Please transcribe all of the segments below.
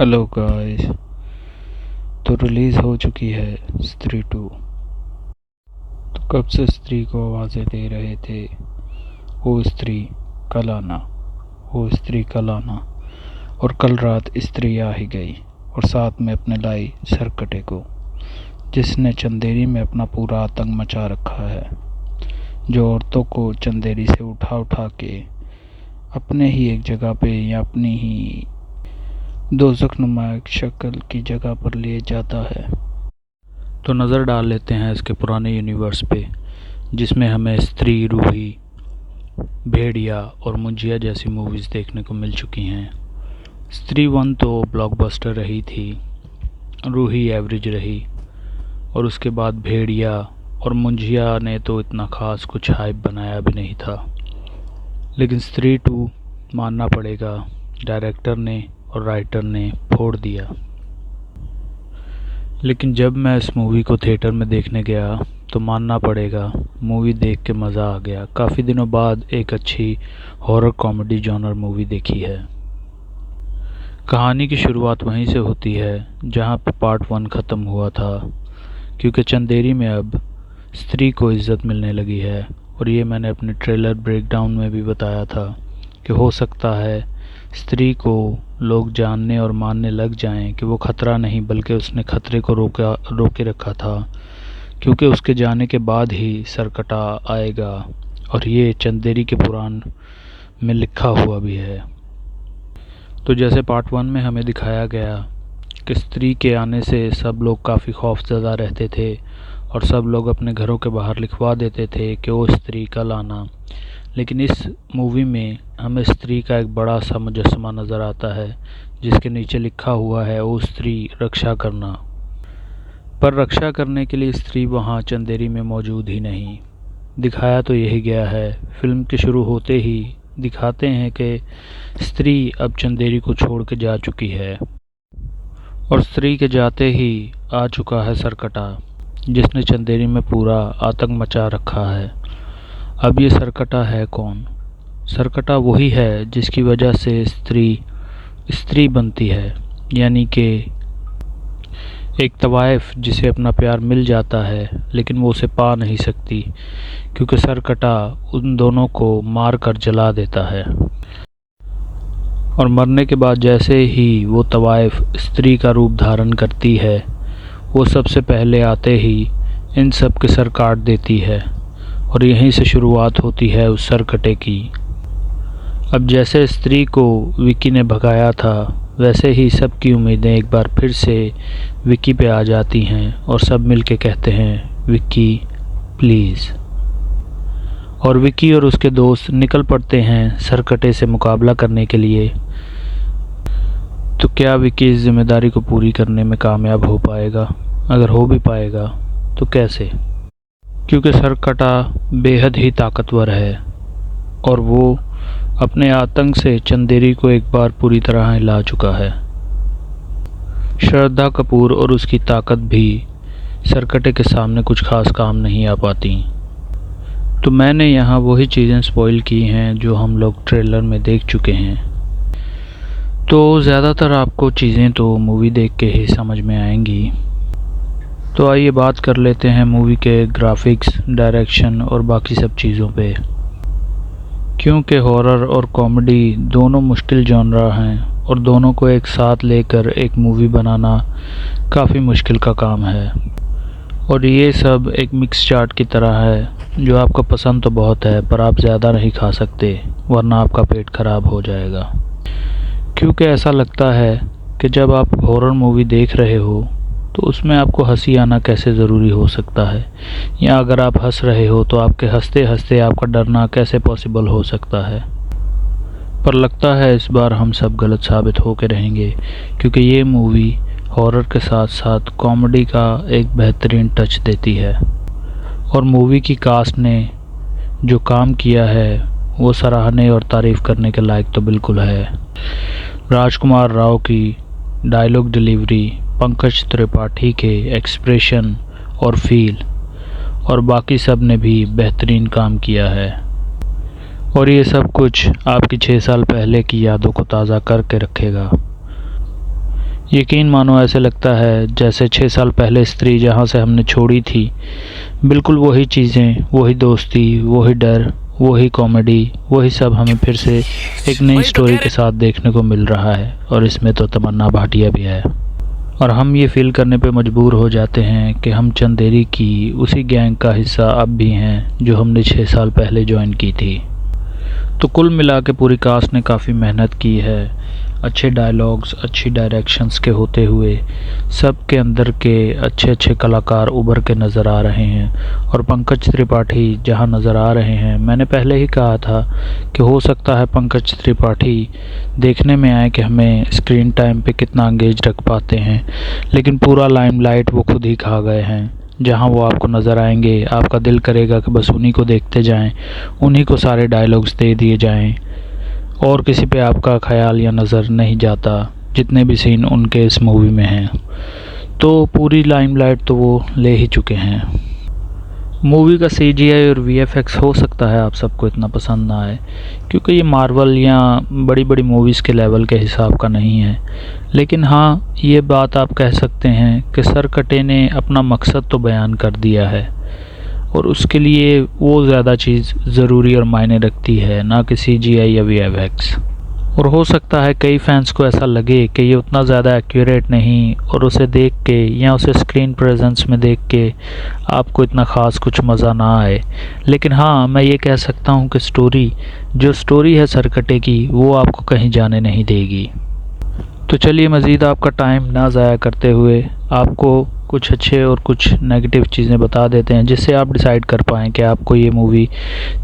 Hello guys. तो release हो चुकी है स्त्री 2। तो कब से स्त्री को आवाज़ें दे रहे थे, ओ स्त्री कल आना, ओ स्त्री कल आना। और कल रात स्त्री आ ही गई और साथ में अपने लाई सरकटे को, जिसने चंदेरी में अपना पूरा आतंक मचा रखा है, जो औरतों को चंदेरी से उठा उठा के अपने ही एक जगह पे या अपनी ही दोज़ख नुमा शक्ल की जगह पर ले जाता है। तो नज़र डाल लेते हैं इसके पुराने यूनिवर्स पे, जिसमें हमें स्त्री, रूही, भेड़िया और मुंजिया जैसी मूवीज़ देखने को मिल चुकी हैं। स्त्री 1 तो ब्लॉकबस्टर रही थी, रूही एवरेज रही, और उसके बाद भेड़िया और मुंजिया ने तो इतना ख़ास कुछ हाइप बनाया भी नहीं था। लेकिन स्त्री 2 मानना पड़ेगा, डायरेक्टर ने और राइटर ने फोड़ दिया। लेकिन जब मैं इस मूवी को थिएटर में देखने गया तो मानना पड़ेगा, मूवी देख के मज़ा आ गया। काफ़ी दिनों बाद एक अच्छी हॉरर कॉमेडी जॉनर मूवी देखी है। कहानी की शुरुआत वहीं से होती है जहां पे पार्ट 1 ख़त्म हुआ था, क्योंकि चंदेरी में अब स्त्री को इज़्ज़त मिलने लगी है। और ये मैंने अपने ट्रेलर ब्रेकडाउन में भी बताया था कि हो सकता है स्त्री को लोग जानने और मानने लग जाएं कि वो खतरा नहीं बल्कि उसने खतरे को रोके रखा था, क्योंकि उसके जाने के बाद ही सरकटा आएगा। और ये चंदेरी के पुराण में लिखा हुआ भी है। तो जैसे पार्ट 1 में हमें दिखाया गया कि स्त्री के आने से सब लोग काफ़ी खौफज़दा रहते थे और सब लोग अपने घरों के बाहर लिखवा देते थे कि वो स्त्री कल आना। लेकिन इस मूवी में हमें स्त्री का एक बड़ा सा मुजस्समा नज़र आता है, जिसके नीचे लिखा हुआ है, ओ स्त्री रक्षा करना। पर रक्षा करने के लिए स्त्री वहाँ चंदेरी में मौजूद ही नहीं। दिखाया तो यही गया है, फिल्म के शुरू होते ही दिखाते हैं कि स्त्री अब चंदेरी को छोड़ के जा चुकी है, और स्त्री के जाते ही आ चुका है सरकटा, जिसने चंदेरी में पूरा आतंक मचा रखा है। अब ये सरकटा है कौन? सरकटा वही है जिसकी वजह से स्त्री बनती है, यानी कि एक तवाइफ जिसे अपना प्यार मिल जाता है लेकिन वो उसे पा नहीं सकती, क्योंकि सरकटा उन दोनों को मार कर जला देता है। और मरने के बाद जैसे ही वो तवाइफ स्त्री का रूप धारण करती है, वो सबसे पहले आते ही इन सब के सर काट देती है, और यहीं से शुरुआत होती है उस सरकटे की। अब जैसे स्त्री को विकी ने भगाया था, वैसे ही सबकी उम्मीदें एक बार फिर से विकी पे आ जाती हैं और सब मिलके कहते हैं, विकी प्लीज़। और विकी और उसके दोस्त निकल पड़ते हैं सरकटे से मुकाबला करने के लिए। तो क्या विकी इस जिम्मेदारी को पूरी करने में कामयाब हो पाएगा? अगर हो भी पाएगा तो कैसे? क्योंकि सरकटा बेहद ही ताकतवर है और वो अपने आतंक से चंदेरी को एक बार पूरी तरह हिला चुका है। श्रद्धा कपूर और उसकी ताकत भी सरकटे के सामने कुछ खास काम नहीं आ पाती। तो मैंने यहाँ वही चीज़ें स्पॉइल की हैं जो हम लोग ट्रेलर में देख चुके हैं। तो ज़्यादातर आपको चीज़ें तो मूवी देख के ही समझ में आएंगी। तो आइए बात कर लेते हैं मूवी के ग्राफिक्स, डायरेक्शन और बाकी सब चीज़ों पे। क्योंकि हॉरर और कॉमेडी दोनों मुश्किल जॉनरा हैं और दोनों को एक साथ लेकर एक मूवी बनाना काफ़ी मुश्किल का काम है। और ये सब एक मिक्स चाट की तरह है, जो आपको पसंद तो बहुत है पर आप ज़्यादा नहीं खा सकते, वरना आपका पेट खराब हो जाएगा। क्योंकि ऐसा लगता है कि जब आप हॉरर मूवी देख रहे हो तो उसमें आपको हंसी आना कैसे ज़रूरी हो सकता है, या अगर आप हंस रहे हो तो आपके हंसते हंसते आपका डरना कैसे पॉसिबल हो सकता है। पर लगता है इस बार हम सब गलत साबित होकर रहेंगे, क्योंकि ये मूवी हॉरर के साथ साथ कॉमेडी का एक बेहतरीन टच देती है। और मूवी की कास्ट ने जो काम किया है वो सराहने और तारीफ़ करने के लायक तो बिल्कुल है। राजकुमार राव की डायलॉग डिलीवरी, पंकज त्रिपाठी के एक्सप्रेशन और फील, और बाकी सब ने भी बेहतरीन काम किया है। और ये सब कुछ आपकी 6 साल पहले की यादों को ताज़ा करके रखेगा। यकीन मानो ऐसे लगता है जैसे 6 साल पहले स्त्री जहाँ से हमने छोड़ी थी, बिल्कुल वही चीज़ें, वही दोस्ती, वही डर, वही कॉमेडी, वही सब हमें फिर से एक नई स्टोरी के साथ देखने को मिल रहा है। और इसमें तो तमन्ना भाटिया भी है। और हम ये फील करने पे मजबूर हो जाते हैं कि हम चंदेरी की उसी गैंग का हिस्सा अब भी हैं जो हमने 6 साल पहले ज्वाइन की थी। तो कुल मिला के पूरी कास्ट ने काफ़ी मेहनत की है। अच्छे डायलॉग्स, अच्छी डायरेक्शंस के होते हुए सब के अंदर के अच्छे अच्छे कलाकार उभर के नज़र आ रहे हैं। और पंकज त्रिपाठी जहां नज़र आ रहे हैं, मैंने पहले ही कहा था कि हो सकता है पंकज त्रिपाठी देखने में आए कि हमें स्क्रीन टाइम पे कितना एंगेज रख पाते हैं, लेकिन पूरा लाइमलाइट वो खुद ही खा गए हैं। जहां वो आपको नज़र आएंगे, आपका दिल करेगा कि बस उन्हीं को देखते जाएं, उन्हीं को सारे डायलॉग्स दे दिए जाएं, और किसी पे आपका ख्याल या नज़र नहीं जाता। जितने भी सीन उनके इस मूवी में हैं, तो पूरी लाइमलाइट तो वो ले ही चुके हैं। मूवी का CGI और VFX हो सकता है आप सबको इतना पसंद ना आए, क्योंकि ये मार्वल या बड़ी बड़ी मूवीज़ के लेवल के हिसाब का नहीं है। लेकिन हाँ, ये बात आप कह सकते हैं कि सरकटे ने अपना मकसद तो बयान कर दिया है, और उसके लिए वो ज़्यादा चीज़ ज़रूरी और मायने रखती है, ना कि CGI या VFX। और हो सकता है कई फैंस को ऐसा लगे कि ये उतना ज़्यादा एक्यूरेट नहीं, और उसे देख के या उसे स्क्रीन प्रेजेंस में देख के आपको इतना ख़ास कुछ मज़ा ना आए। लेकिन हाँ, मैं ये कह सकता हूँ कि जो स्टोरी है सरकटे की, वो आपको कहीं जाने नहीं देगी। तो चलिए, मज़ीद आपका टाइम ना ज़ाया करते हुए आपको कुछ अच्छे और कुछ नेगेटिव चीज़ें बता देते हैं, जिससे आप डिसाइड कर पाएँ कि आपको ये मूवी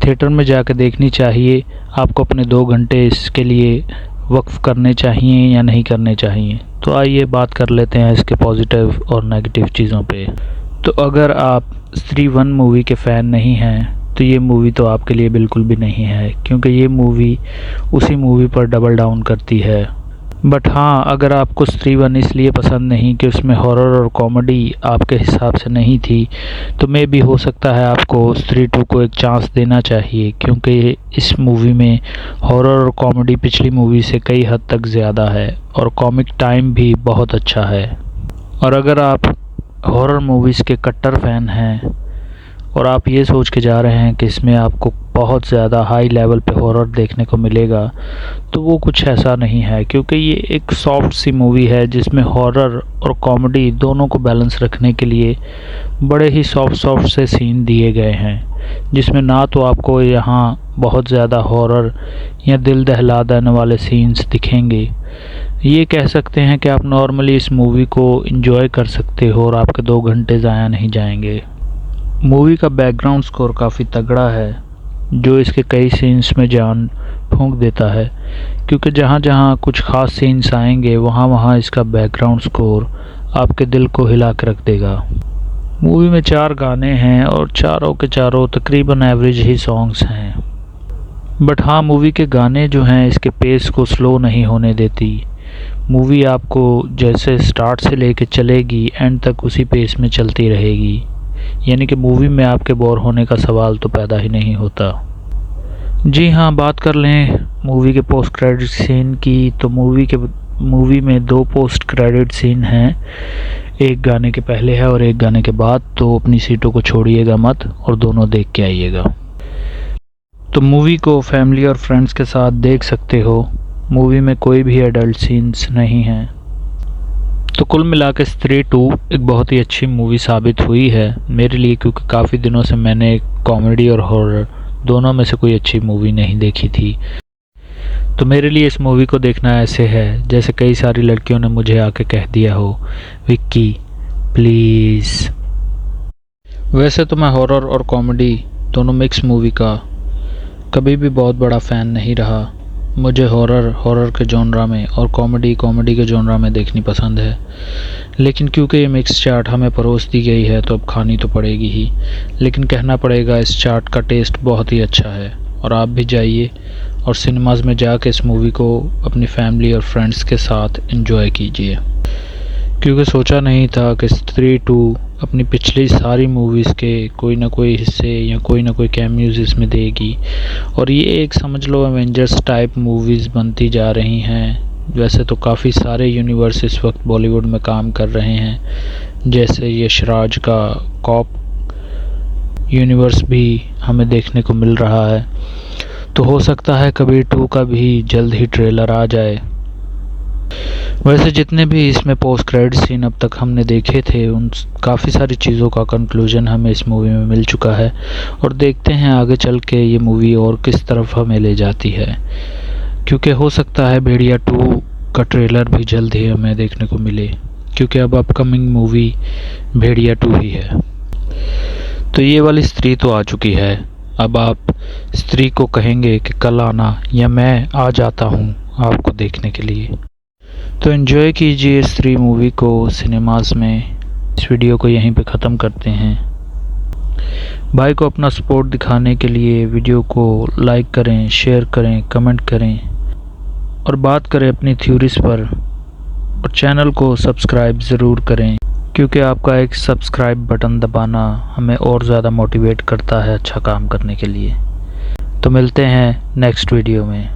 थिएटर में जाकर देखनी चाहिए, आपको अपने 2 घंटे इसके लिए वक्फ़ करने चाहिए या नहीं करने चाहिए। तो आइए बात कर लेते हैं इसके पॉजिटिव और नेगेटिव चीज़ों पे। तो अगर आप स्त्री 1 मूवी के फ़ैन नहीं हैं, तो ये मूवी तो आपके लिए बिल्कुल भी नहीं है, क्योंकि ये मूवी उसी मूवी पर डबल डाउन करती है। बट हाँ, अगर आपको स्त्री 1 इसलिए पसंद नहीं कि उसमें हॉरर और कॉमेडी आपके हिसाब से नहीं थी, तो मे भी हो सकता है आपको स्त्री 2 को एक चांस देना चाहिए, क्योंकि इस मूवी में हॉरर और कॉमेडी पिछली मूवी से कई हद तक ज़्यादा है, और कॉमिक टाइम भी बहुत अच्छा है। और अगर आप हॉरर मूवीज़ के कट्टर फ़ैन हैं और आप ये सोच के जा रहे हैं कि इसमें आपको बहुत ज़्यादा हाई लेवल पे हॉरर देखने को मिलेगा, तो वो कुछ ऐसा नहीं है, क्योंकि ये एक सॉफ्ट सी मूवी है जिसमें हॉरर और कॉमेडी दोनों को बैलेंस रखने के लिए बड़े ही सॉफ्ट से सीन दिए गए हैं, जिसमें ना तो आपको यहाँ बहुत ज़्यादा हॉरर या दिल दहला देने वाले सीन्स दिखेंगे। ये कह सकते हैं कि आप नॉर्मली इस मूवी को एंजॉय कर सकते हो और आपके 2 घंटे ज़ाया नहीं जाएंगे। मूवी का बैकग्राउंड स्कोर काफ़ी तगड़ा है, जो इसके कई सीन्स में जान फूंक देता है, क्योंकि जहाँ जहाँ कुछ ख़ास सीन्स आएंगे वहाँ वहाँ इसका बैकग्राउंड स्कोर आपके दिल को हिला के रख देगा। मूवी में 4 गाने हैं और चारों के चारों तकरीबन एवरेज ही सॉन्ग्स हैं। बट हाँ, मूवी के गाने जो हैं इसके पेस को स्लो नहीं होने देती। मूवी आपको जैसे स्टार्ट से लेके चलेगी एंड तक उसी पेस में चलती रहेगी, यानी कि मूवी में आपके बोर होने का सवाल तो पैदा ही नहीं होता। जी हाँ, बात कर लें मूवी के पोस्ट क्रेडिट सीन की, तो मूवी में 2 पोस्ट क्रेडिट सीन हैं, एक गाने के पहले है और एक गाने के बाद। तो अपनी सीटों को छोड़िएगा मत और दोनों देख के आइएगा। तो मूवी को फैमिली और फ्रेंड्स के साथ देख सकते हो। मूवी में कोई भी एडल्ट सीन्स नहीं हैं। तो कुल मिला के स्त्री 2 एक बहुत ही अच्छी मूवी साबित हुई है मेरे लिए, क्योंकि काफ़ी दिनों से मैंने कॉमेडी और हॉरर दोनों में से कोई अच्छी मूवी नहीं देखी थी। तो मेरे लिए इस मूवी को देखना ऐसे है जैसे कई सारी लड़कियों ने मुझे आके कह दिया हो, विक्की प्लीज़। वैसे तो मैं हॉरर और कॉमेडी दोनों मिक्स मूवी का कभी भी बहुत बड़ा फ़ैन नहीं रहा। मुझे हॉरर के जॉनरा में और कॉमेडी के जॉनरा में देखनी पसंद है, लेकिन क्योंकि ये मिक्स चाट हमें परोस दी गई है तो अब खानी तो पड़ेगी ही। लेकिन कहना पड़ेगा इस चाट का टेस्ट बहुत ही अच्छा है, और आप भी जाइए और सिनेमाज़ में जाके इस मूवी को अपनी फैमिली और फ्रेंड्स के साथ एंजॉय कीजिए, क्योंकि सोचा नहीं था कि स्त्री 2 अपनी पिछली सारी मूवीज़ के कोई ना कोई हिस्से या कोई ना कोई कैमियोज इसमें देगी। और ये एक समझ लो एवेंजर्स टाइप मूवीज़ बनती जा रही हैं, वैसे तो काफ़ी सारे यूनिवर्स इस वक्त बॉलीवुड में काम कर रहे हैं, जैसे यशराज का कॉप यूनिवर्स भी हमें देखने को मिल रहा है। तो हो सकता है कबीर 2 का भी जल्द ही ट्रेलर आ जाए। वैसे जितने भी इसमें पोस्ट क्रेडिट सीन अब तक हमने देखे थे, उन काफ़ी सारी चीज़ों का कंक्लूजन हमें इस मूवी में मिल चुका है, और देखते हैं आगे चल के ये मूवी और किस तरफ हमें ले जाती है, क्योंकि हो सकता है भेड़िया 2 का ट्रेलर भी जल्द ही हमें देखने को मिले, क्योंकि अब अपकमिंग मूवी भेड़िया 2 ही है। तो ये वाली स्त्री तो आ चुकी है, अब आप स्त्री को कहेंगे कि कल आना, या मैं आ जाता हूँ आपको देखने के लिए। तो एंजॉय कीजिए स्त्री मूवी को सिनेमास में। इस वीडियो को यहीं पे ख़त्म करते हैं। भाई को अपना सपोर्ट दिखाने के लिए वीडियो को लाइक करें, शेयर करें, कमेंट करें, और बात करें अपनी थ्योरीज पर, और चैनल को सब्सक्राइब ज़रूर करें, क्योंकि आपका एक सब्सक्राइब बटन दबाना हमें और ज़्यादा मोटिवेट करता है अच्छा काम करने के लिए। तो मिलते हैं नेक्स्ट वीडियो में।